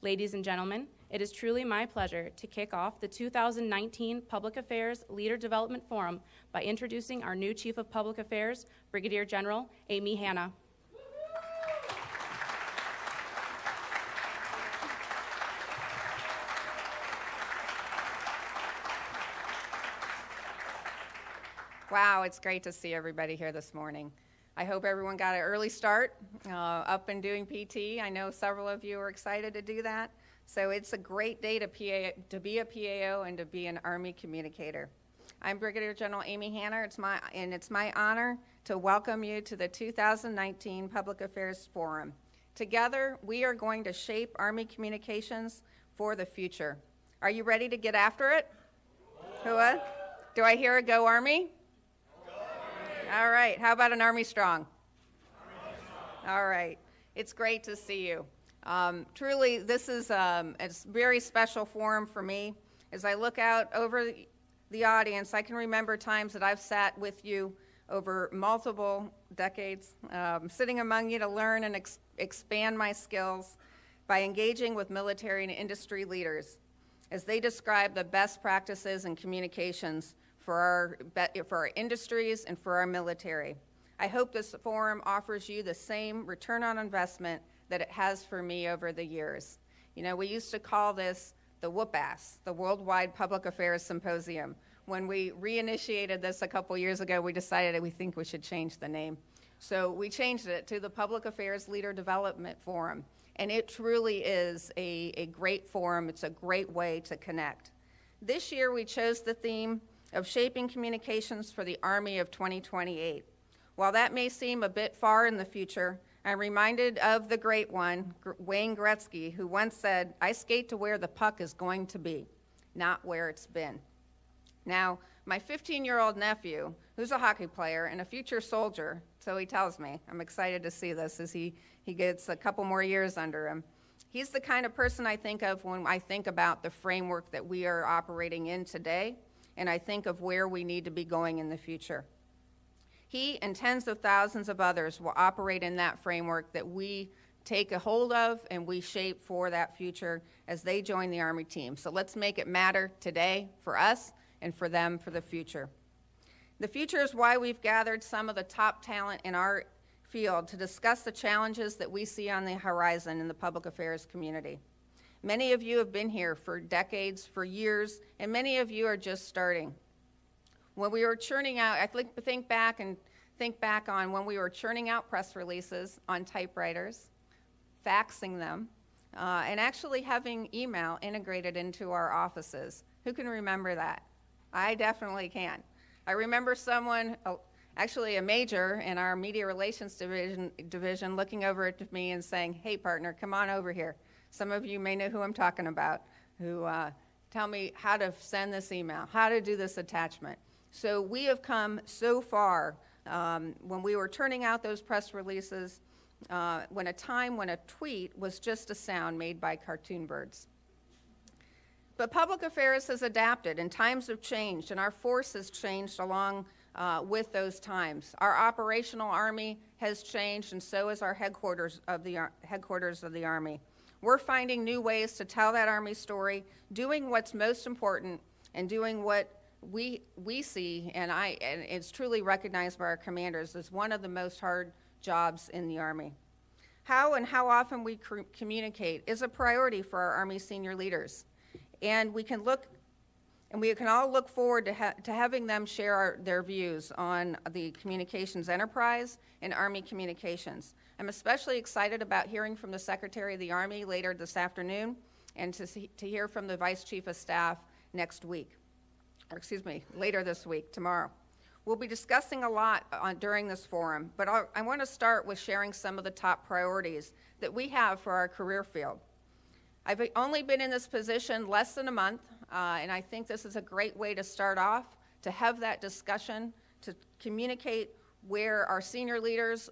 Ladies and gentlemen, it is truly my pleasure to kick off the 2019 Public Affairs Leader Development Forum by introducing our new Chief of Public Affairs, Brigadier General Amy Hanna. Wow, it's great to see everybody here this morning. I hope everyone got an early start up and doing PT. I know several of you are excited to do that. So it's a great day to be a PAO and to be an Army communicator. I'm Brigadier General Amy Hanna. It's my honor to welcome you to the 2019 Public Affairs Forum. Together, we are going to shape Army communications for the future. Are you ready to get after it? Whoa. Do I hear a Go Army? All right, how about an Army Strong? Army Strong. All right, it's great to see you. Truly, this is a very special forum for me. As I look out over the audience, I can remember times that I've sat with you over multiple decades, sitting among you to learn and expand my skills by engaging with military and industry leaders as they describe the best practices in communications for our industries and for our military. I hope this forum offers you the same return on investment that it has for me over the years. You know, we used to call this the WPAS, the Worldwide Public Affairs Symposium. When we reinitiated this a couple years ago, we decided that we think we should change the name. So we changed it to the Public Affairs Leader Development Forum. And it truly is a great forum. It's a great way to connect. This year we chose the theme of shaping communications for the Army of 2028. While that may seem a bit far in the future, I'm reminded of the great one, Wayne Gretzky, who once said, "I skate to where the puck is going to be, not where it's been." Now, my 15-year-old nephew, who's a hockey player and a future soldier, so he tells me, I'm excited to see this as he gets a couple more years under him. He's the kind of person I think of when I think about the framework that we are operating in today, and I think of where we need to be going in the future. He and tens of thousands of others will operate in that framework that we take a hold of and we shape for that future as they join the Army team. So let's make it matter today for us and for them for the future. The future is why we've gathered some of the top talent in our field to discuss the challenges that we see on the horizon in the public affairs community. Many of you have been here for decades, for years, and many of you are just starting. When we were churning out, I think back on when we were churning out press releases on typewriters, faxing them, and actually having email integrated into our offices. Who can remember that? I definitely can. I remember someone, actually a major in our media relations division looking over at me and saying, "Hey partner, come on over here." Some of you may know who I'm talking about, who tell me how to send this email, how to do this attachment. So we have come so far when we were turning out those press releases, when a tweet was just a sound made by cartoon birds. But public affairs has adapted and times have changed and our force has changed along with those times. Our operational Army has changed and so has our headquarters of the Army. We're finding new ways to tell that Army story, doing what's most important and doing what we see, and it's truly recognized by our commanders as one of the most hard jobs in the Army. How and how often we communicate is a priority for our Army senior leaders. And we can all look forward to having them share their views on the communications enterprise and Army communications. I'm especially excited about hearing from the Secretary of the Army later this afternoon and to hear from the Vice Chief of Staff next week, later this week, tomorrow. We'll be discussing a lot during this forum, but I want to start with sharing some of the top priorities that we have for our career field. I've only been in this position less than a month, and I think this is a great way to start off, to have that discussion, to communicate where our senior leaders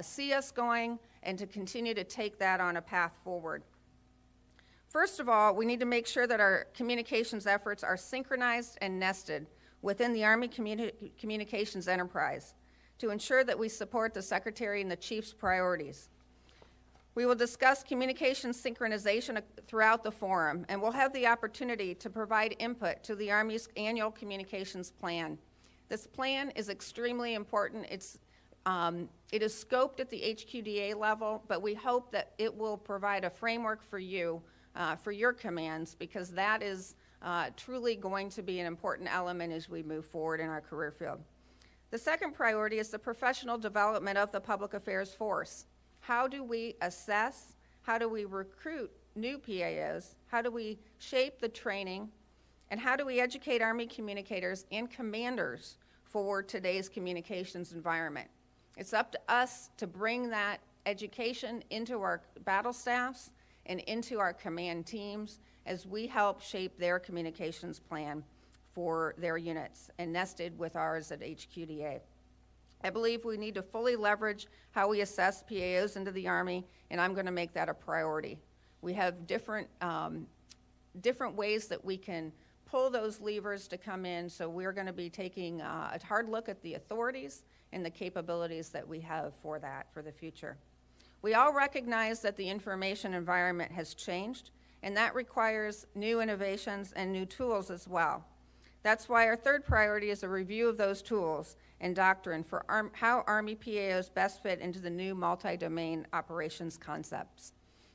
see us going, and to continue to take that on a path forward. First of all, we need to make sure that our communications efforts are synchronized and nested within the Army communications enterprise to ensure that we support the Secretary and the Chief's priorities. We will discuss communication synchronization throughout the forum, and we'll have the opportunity to provide input to the Army's annual communications plan. This plan is extremely important. It is scoped at the HQDA level, but we hope that it will provide a framework for you, for your commands, because that is truly going to be an important element as we move forward in our career field. The second priority is the professional development of the public affairs force. How do we assess? How do we recruit new PAOs? How do we shape the training? And how do we educate Army communicators and commanders for today's communications environment? It's up to us to bring that education into our battle staffs and into our command teams as we help shape their communications plan for their units and nested with ours at HQDA. I believe we need to fully leverage how we assess PAOs into the Army, and I'm going to make that a priority. We have different ways that we can pull those levers to come in, so we're going to be taking a hard look at the authorities and the capabilities that we have for that for the future. We all recognize that the information environment has changed, and that requires new innovations and new tools as well. That's why our third priority is a review of those tools and doctrine for how Army PAOs best fit into the new multi-domain operations concepts.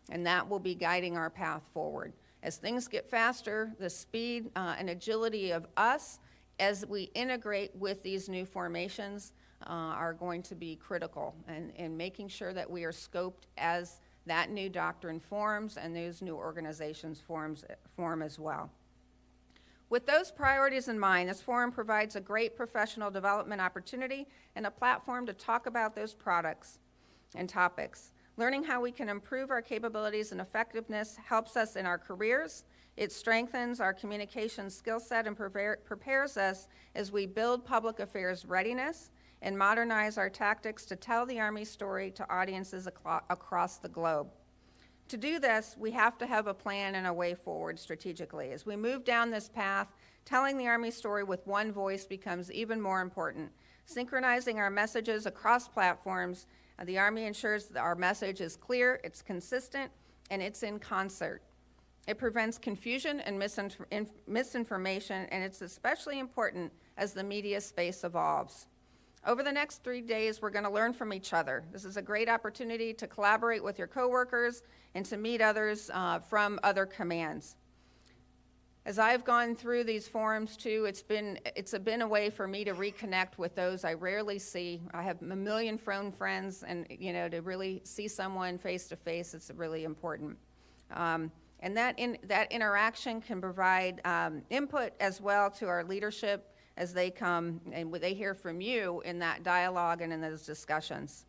And that will be guiding our path forward. As things get faster, the speed and agility of us as we integrate with these new formations are going to be critical in making sure that we are scoped as that new doctrine forms and those new organizations form as well. With those priorities in mind, this forum provides a great professional development opportunity and a platform to talk about those products and topics. Learning how we can improve our capabilities and effectiveness helps us in our careers. It strengthens our communication skill set and prepares us as we build public affairs readiness and modernize our tactics to tell the Army story to audiences across the globe. To do this, we have to have a plan and a way forward strategically. As we move down this path, telling the Army story with one voice becomes even more important. Synchronizing our messages across platforms, the Army ensures that our message is clear, it's consistent, and it's in concert. It prevents confusion and misinformation, and it's especially important as the media space evolves. Over the next 3 days, we're going to learn from each other. This is a great opportunity to collaborate with your coworkers and to meet others from other commands. As I've gone through these forums too, it's been a way for me to reconnect with those I rarely see. I have a million phone friends, and to really see someone face to face, it's really important. And that interaction can provide input as well to our leadership as they come and they hear from you in that dialogue and in those discussions.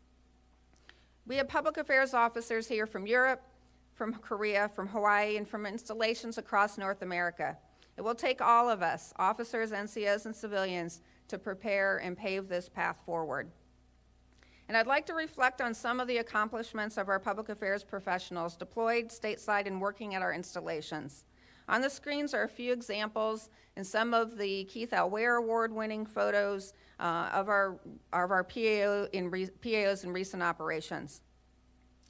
We have public affairs officers here from Europe, from Korea, from Hawaii, and from installations across North America. It will take all of us, officers, NCOs, and civilians, to prepare and pave this path forward. And I'd like to reflect on some of the accomplishments of our public affairs professionals deployed stateside and working at our installations. On the screens are a few examples and some of the Keith L. Ware Award-winning photos of our PAOs in recent operations.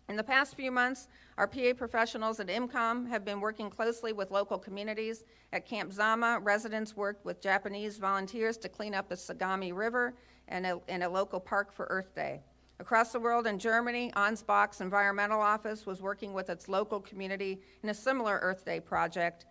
In the past few months, our PA professionals at IMCOM have been working closely with local communities. At Camp Zama, residents worked with Japanese volunteers to clean up the Sagami River and a local park for Earth Day. Across the world in Germany, Ansbach's environmental office was working with its local community in a similar Earth Day project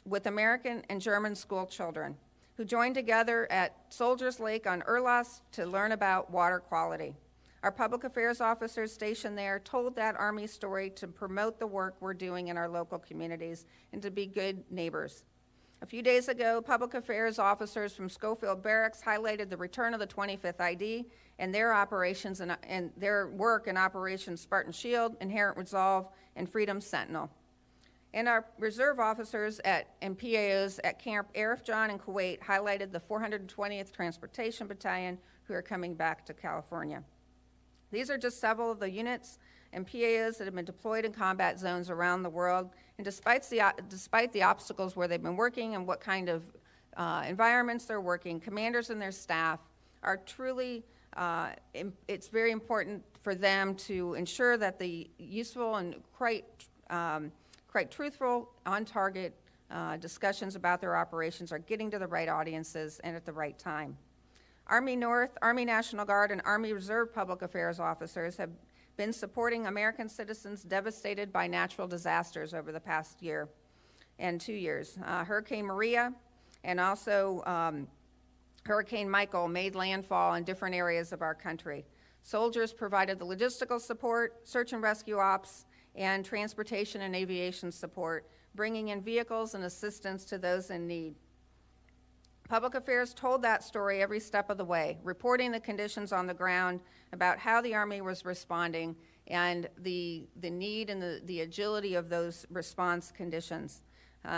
with American and German school children who joined together at Soldiers Lake on Erlass to learn about water quality. Our public affairs officers stationed there told that Army story to promote the work we're doing in our local communities and to be good neighbors. A few days ago, public affairs officers from Schofield Barracks highlighted the return of the 25th ID and their operations and their work in Operation Spartan Shield, Inherent Resolve, and Freedom Sentinel. And our reserve officers and PAOs at Camp Arif Jan in Kuwait highlighted the 420th Transportation Battalion who are coming back to California. These are just several of the units and PAOs that have been deployed in combat zones around the world. And despite the obstacles where they've been working and what kind of environments they're working, commanders and their staff are truly, it's very important for them to ensure that the useful and quite truthful, on-target discussions about their operations are getting to the right audiences and at the right time. Army North, Army National Guard, and Army Reserve Public Affairs officers have been supporting American citizens devastated by natural disasters over the past year and 2 years. Hurricane Maria and also Hurricane Michael made landfall in different areas of our country. Soldiers provided the logistical support, search and rescue ops, and transportation and aviation support, bringing in vehicles and assistance to those in need. Public Affairs told that story every step of the way, reporting the conditions on the ground about how the Army was responding and the need and the agility of those response conditions.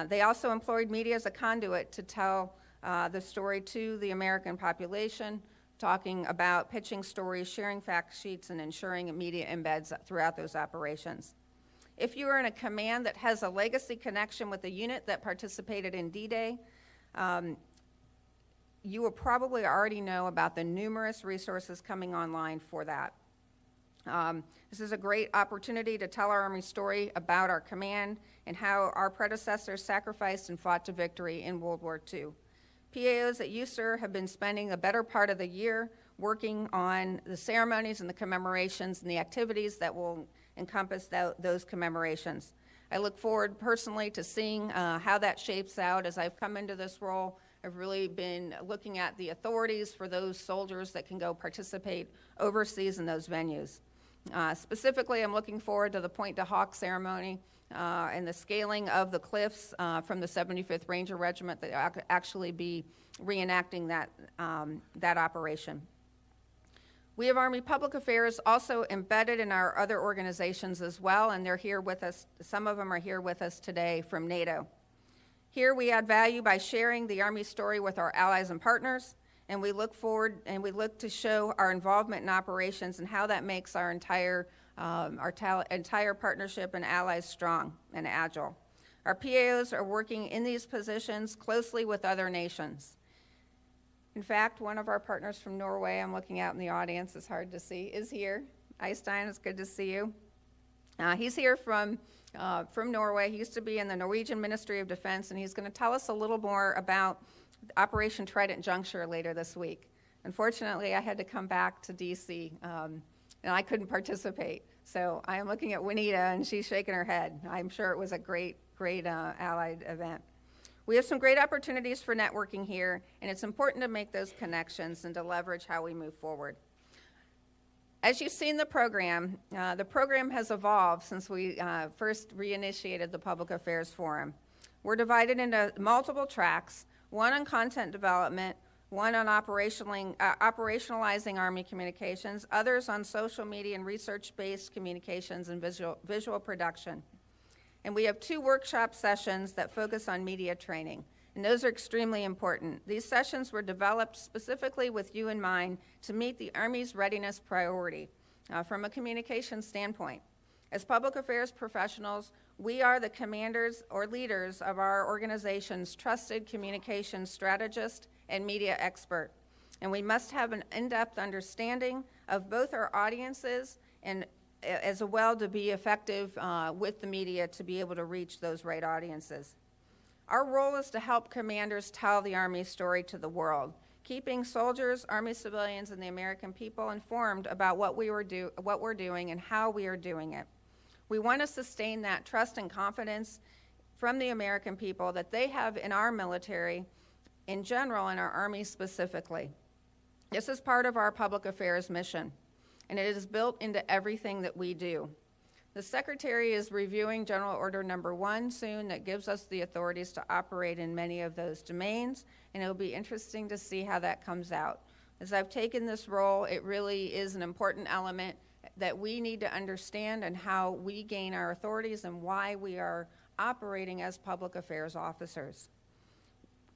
They also employed media as a conduit to tell the story to the American population, talking about pitching stories, sharing fact sheets, and ensuring media embeds throughout those operations. If you are in a command that has a legacy connection with the unit that participated in D-Day, you will probably already know about the numerous resources coming online for that. This is a great opportunity to tell our Army story about our command and how our predecessors sacrificed and fought to victory in World War II. PAOs at USER have been spending the better part of the year working on the ceremonies and the commemorations and the activities that will encompass those commemorations. I look forward personally to seeing how that shapes out. As I've come into this role, I've really been looking at the authorities for those soldiers that can go participate overseas in those venues. Specifically, I'm looking forward to the Point to Hawk ceremony and the scaling of the cliffs from the 75th Ranger Regiment that will actually be reenacting that operation. We have Army Public Affairs also embedded in our other organizations as well, and they're here with us. Some of them are here with us today from NATO. Here we add value by sharing the Army story with our allies and partners, and we look forward and we look to show our involvement in operations and how that makes our entire partnership and allies strong and agile. Our PAOs are working in these positions closely with other nations. In fact, one of our partners from Norway, I'm looking out in the audience, it's hard to see, is here. Eystein, it's good to see you. He's here from Norway. He used to be in the Norwegian Ministry of Defense, and he's going to tell us a little more about Operation Trident Juncture later this week. Unfortunately, I had to come back to D.C., and I couldn't participate. So I am looking at Juanita, and she's shaking her head. I'm sure it was a great allied event. We have some great opportunities for networking here, and it's important to make those connections and to leverage how we move forward. As you've seen the program has evolved since we first reinitiated the Public Affairs Forum. We're divided into multiple tracks, one on content development, one on operationalizing Army communications, others on social media and research-based communications and visual production. And we have 2 workshop sessions that focus on media training, and those are extremely important. These sessions were developed specifically with you in mind to meet the Army's readiness priority from a communication standpoint. As public affairs professionals, we are the commanders or leaders of our organization's trusted communications strategist and media expert, and we must have an in-depth understanding of both our audiences and as well to be effective with the media to be able to reach those right audiences. Our role is to help commanders tell the Army story to the world, keeping soldiers, Army civilians, and the American people informed about what we're doing and how we are doing it. We want to sustain that trust and confidence from the American people that they have in our military in general and our Army specifically. This is part of our public affairs mission, and it is built into everything that we do. The Secretary is reviewing General Order Number 1 soon that gives us the authorities to operate in many of those domains, and it'll be interesting to see how that comes out. As I've taken this role, it really is an important element that we need to understand and how we gain our authorities and why we are operating as public affairs officers.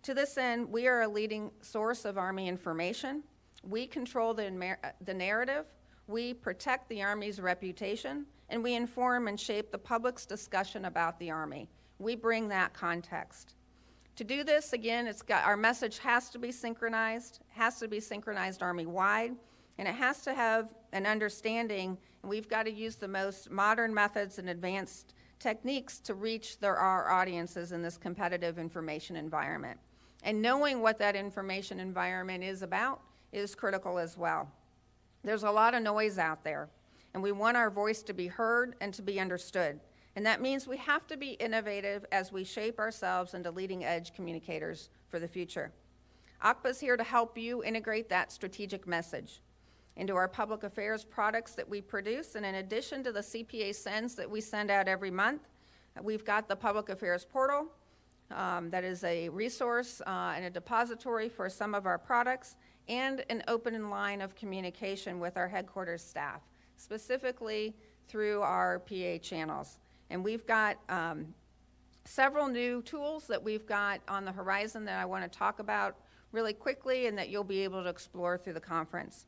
To this end, we are a leading source of Army information. We control the narrative. We protect the Army's reputation, and we inform and shape the public's discussion about the Army. We bring that context. To do this, again, our message has to be synchronized Army-wide, And it has to have an understanding, and we've got to use the most modern methods and advanced techniques to reach our audiences in this competitive information environment. And knowing what that information environment is about is critical as well. There's a lot of noise out there, and we want our voice to be heard and to be understood. And that means we have to be innovative as we shape ourselves into leading-edge communicators for the future. ACPA is here to help you integrate that strategic message into our public affairs products that we produce. And in addition to the CPA sends that we send out every month, we've got the Public Affairs Portal that is a resource and a depository for some of our products, and an open line of communication with our headquarters staff, specifically through our PA channels. And we've got several new tools that we've got on the horizon that I want to talk about really quickly and that you'll be able to explore through the conference.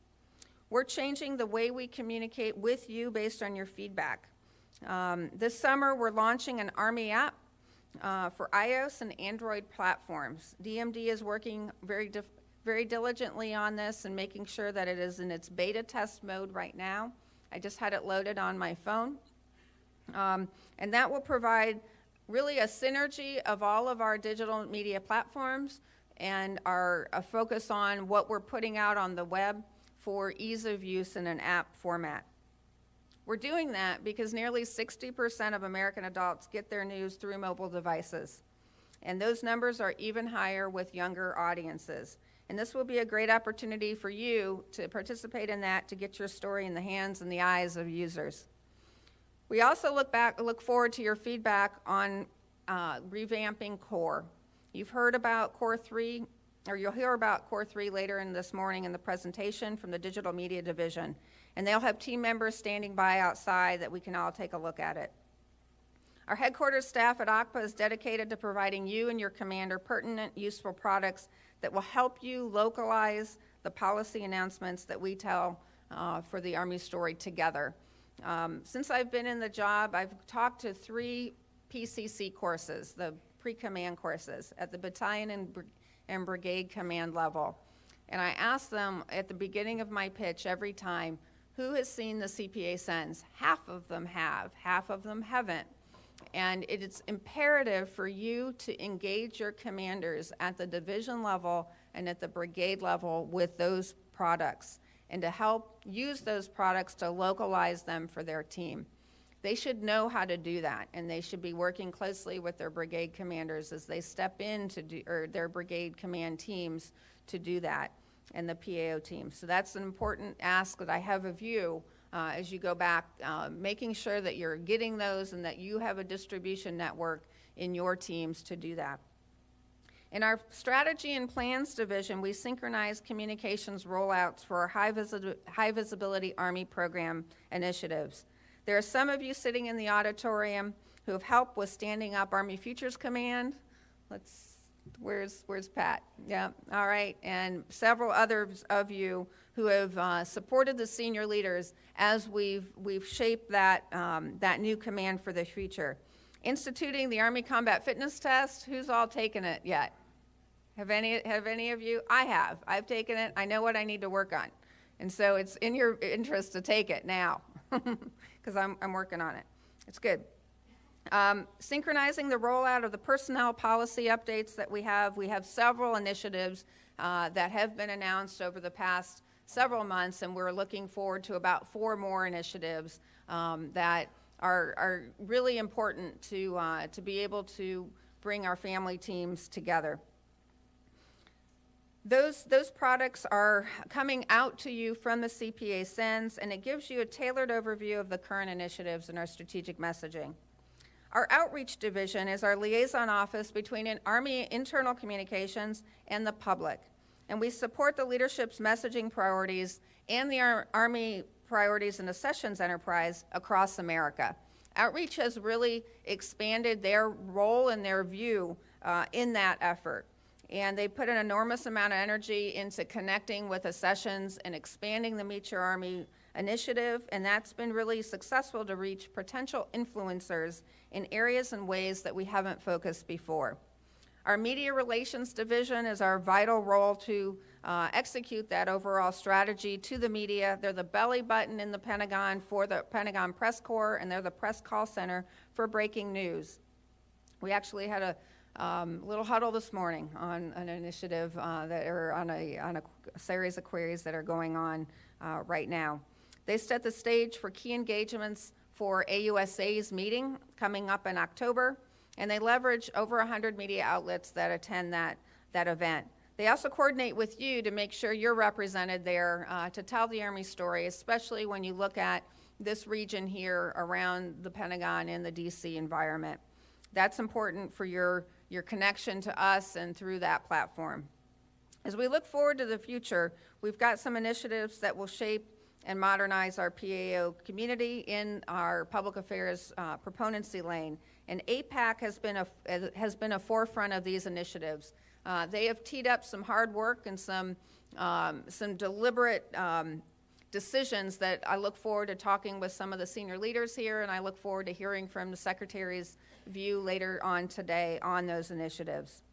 We're changing the way we communicate with you based on your feedback. This summer, we're launching an Army app for iOS and Android platforms. DMD is working very diligently on this and making sure that it is in its beta test mode right now. I just had it loaded on my phone. And that will provide really a synergy of all of our digital media platforms and a focus on what we're putting out on the web for ease of use in an app format. We're doing that because nearly 60% of American adults get their news through mobile devices. And those numbers are even higher with younger audiences. And this will be a great opportunity for you to participate in that, to get your story in the hands and the eyes of users. We also look forward to your feedback on revamping CORE. You've heard about CORE 3, or you'll hear about CORE 3 later in this morning in the presentation from the Digital Media Division. And they'll have team members standing by outside that we can all take a look at it. Our headquarters staff at ACPA is dedicated to providing you and your commander pertinent, useful products that will help you localize the policy announcements that we tell for the Army story together. Since I've been in the job, I've talked to 3 PCC courses, the pre-command courses, at the battalion and brigade command level. And I ask them at the beginning of my pitch every time, who has seen the CPA sends? Half of them have, half of them haven't. And it's imperative for you to engage your commanders at the division level and at the brigade level with those products, and to help use those products to localize them for their team. They should know how to do that, and they should be working closely with their brigade commanders as they step in to do, or their brigade command teams to do that, and the PAO team. So that's an important ask that I have of you as you go back, making sure that you're getting those and that you have a distribution network in your teams to do that. In our Strategy and Plans Division, we synchronize communications rollouts for our high visibility Army program initiatives. There are some of you sitting in the auditorium who have helped with standing up Army Futures Command. Where's Pat? Yeah, all right. And several others of you who have supported the senior leaders as we've shaped that, that new command for the future. Instituting the Army Combat Fitness Test, who's all taken it yet? Have any of you? I have. I've taken it. I know what I need to work on. And so it's in your interest to take it now because I'm working on it. It's good. Synchronizing the rollout of the personnel policy updates that we have several initiatives that have been announced over the past several months, and we're looking forward to about 4 more initiatives that are really important to be able to bring our family teams together. Those products are coming out to you from the CPA sends, and it gives you a tailored overview of the current initiatives in our strategic messaging. Our outreach division is our liaison office between an Army internal communications and the public, and we support the leadership's messaging priorities and the Army priorities in the sessions enterprise across America. Outreach has really expanded their role and their view in that effort. And they put an enormous amount of energy into connecting with the sessions and expanding the Meet Your Army initiative, and that's been really successful to reach potential influencers in areas and ways that we haven't focused before. Our Media Relations Division is our vital role to execute that overall strategy to the media. They're the belly button in the Pentagon for the Pentagon Press Corps, and they're the press call center for breaking news. We actually had a little huddle this morning on an initiative on a series of queries that are going on right now. They set the stage for key engagements for AUSA's meeting coming up in October, and they leverage over 100 media outlets that attend that event. They also coordinate with you to make sure you're represented there to tell the Army story, especially when you look at this region here around the Pentagon and the DC environment. That's important for your connection to us and through that platform. As we look forward to the future, we've got some initiatives that will shape and modernize our PAO community in our public affairs proponency lane. And APAC has been a forefront of these initiatives. They have teed up some hard work and some deliberate decisions that I look forward to talking with some of the senior leaders here, and I look forward to hearing from the Secretary's view later on today on those initiatives.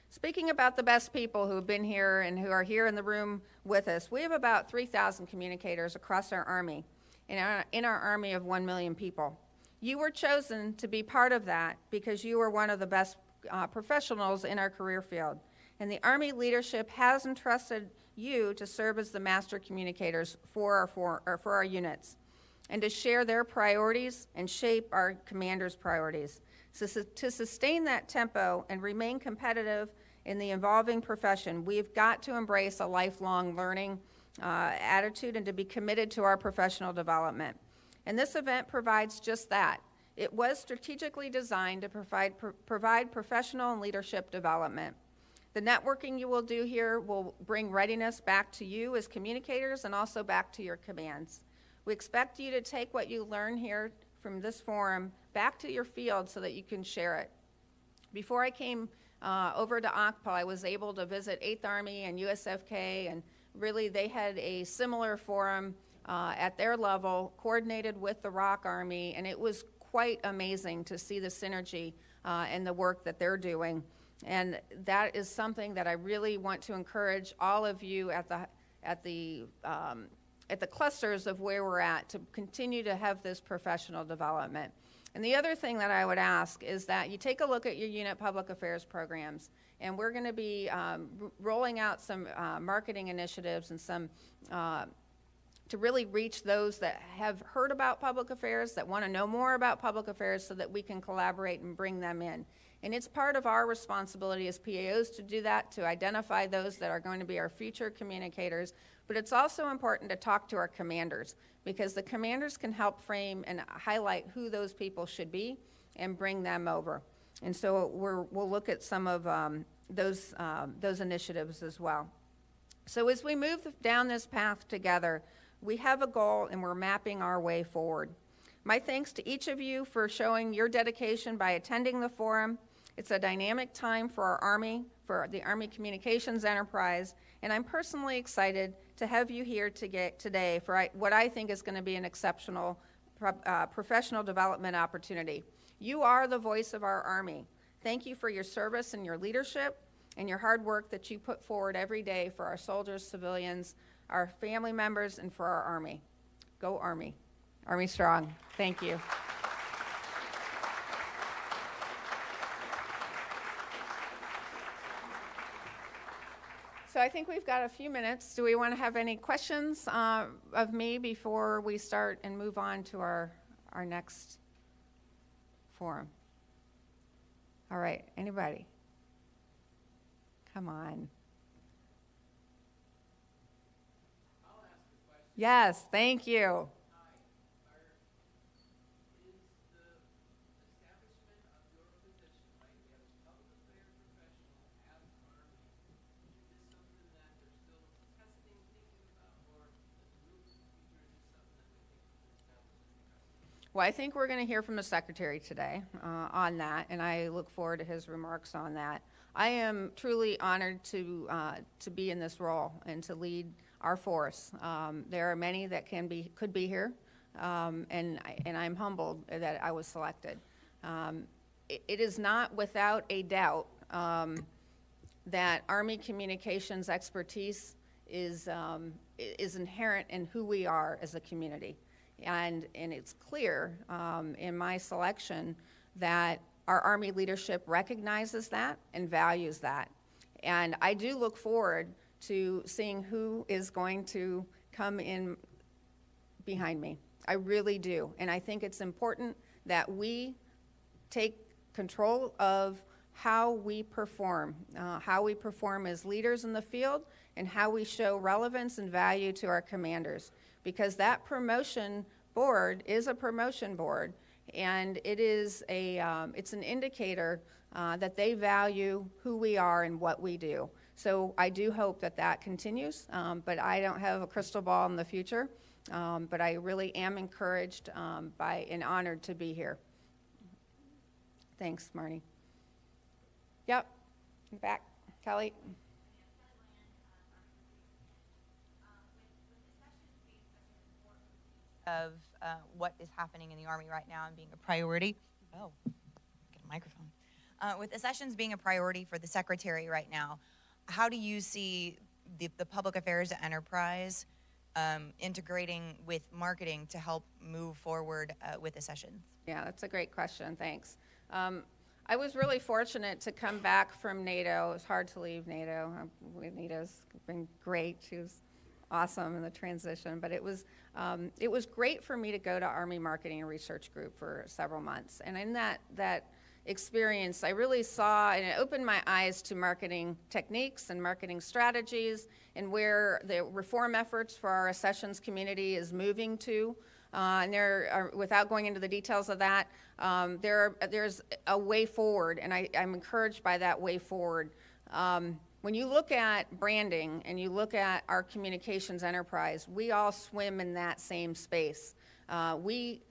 Speaking about the best people who have been here and who are here in the room with us, we have about 3,000 communicators across our Army, in our Army of 1 million people. You were chosen to be part of that because you are one of the best professionals in our career field. And the Army leadership has entrusted you to serve as the master communicators for our units and to share their priorities and shape our commanders' priorities. So to sustain that tempo and remain competitive in the evolving profession, we've got to embrace a lifelong learning attitude and to be committed to our professional development. And this event provides just that. It was strategically designed to provide professional and leadership development. The networking you will do here will bring readiness back to you as communicators and also back to your commands. We expect you to take what you learn here from this forum back to your field so that you can share it. Before I came over to OCPA, I was able to visit 8th Army and USFK, and really they had a similar forum at their level, coordinated with the ROC Army, and it was quite amazing to see the synergy and the work that they're doing. And that is something that I really want to encourage all of you at the clusters of where we're at to continue to have this professional development. And the other thing that I would ask is that you take a look at your unit public affairs programs, and we're going to be rolling out some marketing initiatives and some to really reach those that have heard about public affairs, that want to know more about public affairs, so that we can collaborate and bring them in. And it's part of our responsibility as PAOs to do that, to identify those that are going to be our future communicators. But it's also important to talk to our commanders, because the commanders can help frame and highlight who those people should be and bring them over. And so we'll look at some of those initiatives as well. So as we move down this path together, we have a goal and we're mapping our way forward. My thanks to each of you for showing your dedication by attending the forum. It's a dynamic time for our Army, for the Army Communications Enterprise, and I'm personally excited to have you here today for what I think is going to be an exceptional professional development opportunity. You are the voice of our Army. Thank you for your service and your leadership and your hard work that you put forward every day for our soldiers, civilians, our family members, and for our Army. Go Army. Army strong. Thank you. So I think we've got a few minutes. Do we want to have any questions of me before we start and move on to our next forum? All right, anybody? Come on. I'll ask a question. Yes, thank you. Well, I think we're going to hear from the Secretary today on that, and I look forward to his remarks on that. I am truly honored to be in this role and to lead our force. There are many that could be here, and I'm humbled that I was selected. it is not without a doubt that Army communications expertise is inherent in who we are as a community. And it's clear in my selection that our Army leadership recognizes that and values that. And I do look forward to seeing who is going to come in behind me. I really do. And I think it's important that we take control of how we perform as leaders in the field, and how we show relevance and value to our commanders. Because that promotion board is a promotion board, and it is it's an indicator that they value who we are and what we do. So I do hope that that continues, but I don't have a crystal ball in the future. But I really am encouraged by and honored to be here. Thanks, Marnie. Yep, back, Kelly. Of what is happening in the Army right now and being a priority. Oh, get a microphone. With the sessions being a priority for the Secretary right now, how do you see the public affairs enterprise integrating with marketing to help move forward with the sessions? Yeah, that's a great question. Thanks. I was really fortunate to come back from NATO. It was hard to leave NATO. NATO's been great. She was awesome in the transition, but it was great for me to go to Army Marketing and Research Group for several months. And in that experience, I really saw, and it opened my eyes to marketing techniques and marketing strategies, and where the reform efforts for our sessions community is moving to. And there are, without going into the details of that, there's a way forward, and I'm encouraged by that way forward. When you look at branding and you look at our communications enterprise, we all swim in that same space. We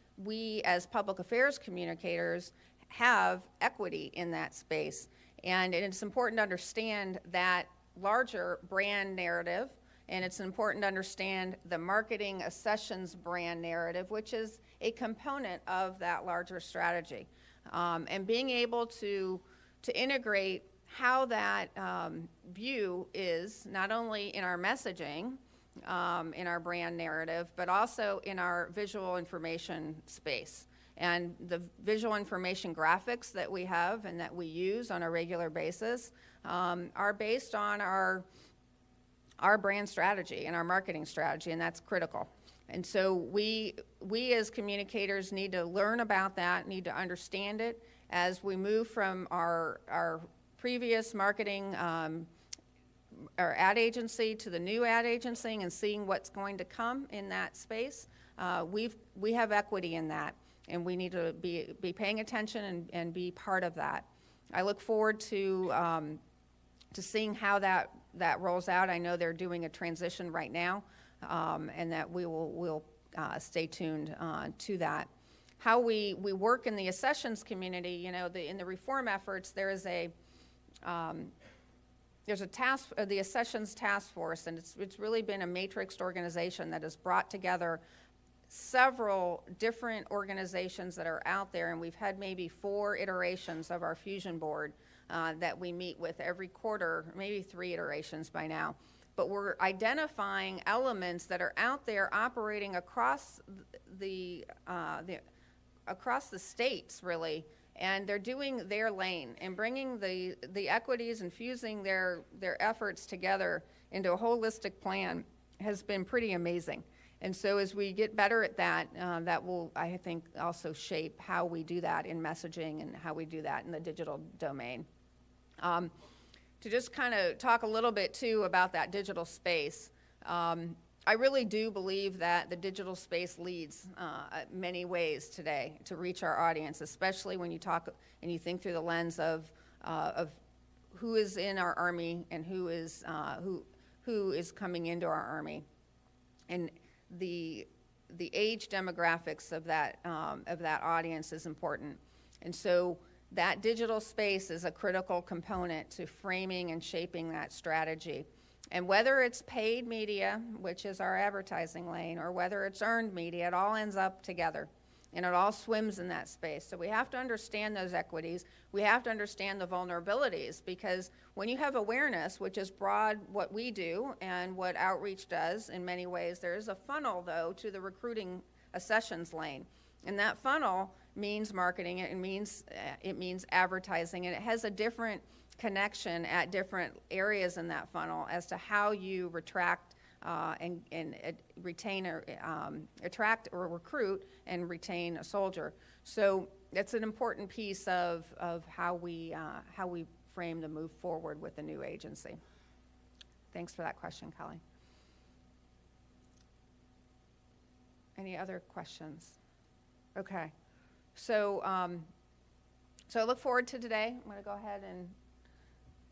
as public affairs communicators have equity in that space, and it's important to understand that larger brand narrative, and it's important to understand the marketing sessions brand narrative, which is a component of that larger strategy. And being able to integrate how that view is not only in our messaging, in our brand narrative, but also in our visual information space. And the visual information graphics that we have and that we use on a regular basis are based on our brand strategy and our marketing strategy, and that's critical. And so we as communicators need to learn about that, need to understand it as we move from our previous marketing our ad agency to the new ad agency and seeing what's going to come in that space. We have equity in that, and we need to be paying attention and be part of that. I look forward to seeing how that rolls out. I know they're doing a transition right now, and that we'll stay tuned to that. How we work in the sessions community, you know, in the reform efforts, there's a task, the sessions task force, and it's really been a matrixed organization that has brought together several different organizations that are out there, and we've had maybe 4 iterations of our fusion board that we meet with every quarter, maybe 3 iterations by now. But we're identifying elements that are out there operating across across the states, really, and they're doing their lane and bringing the equities and fusing their efforts together into a holistic plan has been pretty amazing. And so as we get better at that, that will, I think, also shape how we do that in messaging and how we do that in the digital domain. To just kind of talk a little bit, too, about that digital space, I really do believe that the digital space leads many ways today to reach our audience, especially when you talk and you think through the lens of who is in our Army and who is coming into our Army. And the age demographics of that audience is important. And so that digital space is a critical component to framing and shaping that strategy. And whether it's paid media, which is our advertising lane, or whether it's earned media, it all ends up together. and it all swims in that space. So we have to understand those equities. We have to understand the vulnerabilities, because when you have awareness, which is broad what we do and what outreach does in many ways, there is a funnel, though, to the recruiting accessions lane. And that funnel means marketing, it means advertising, and it has a different connection at different areas in that funnel as to how you attract or recruit and retain a soldier. So that's an important piece of how we frame the move forward with the new agency. Thanks for that question, Kelly. Any other questions? Okay. So I look forward to today. I'm going to go ahead and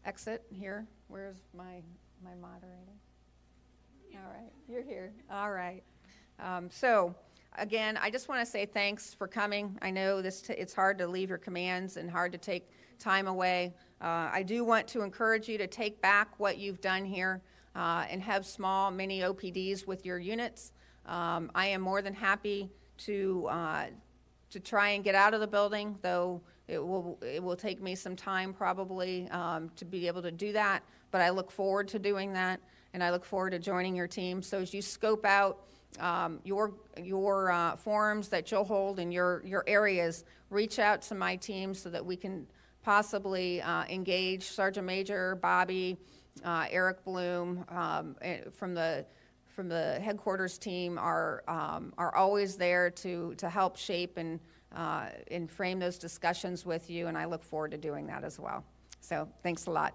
exit here. Where's my moderator? All right, you're here. All right. So again, I just want to say thanks for coming. I know it's hard to leave your commands and hard to take time away. I do want to encourage you to take back what you've done here and have small mini OPDs with your units. I am more than happy to try and get out of the building, though it will take me some time probably to be able to do that, but I look forward to doing that, and I look forward to joining your team. So as you scope out your forums that you'll hold in your areas, reach out to my team so that we can possibly engage Sergeant Major Bobby, Eric Bloom from the headquarters team are always there to help shape and frame those discussions with you, and I look forward to doing that as well. So thanks a lot.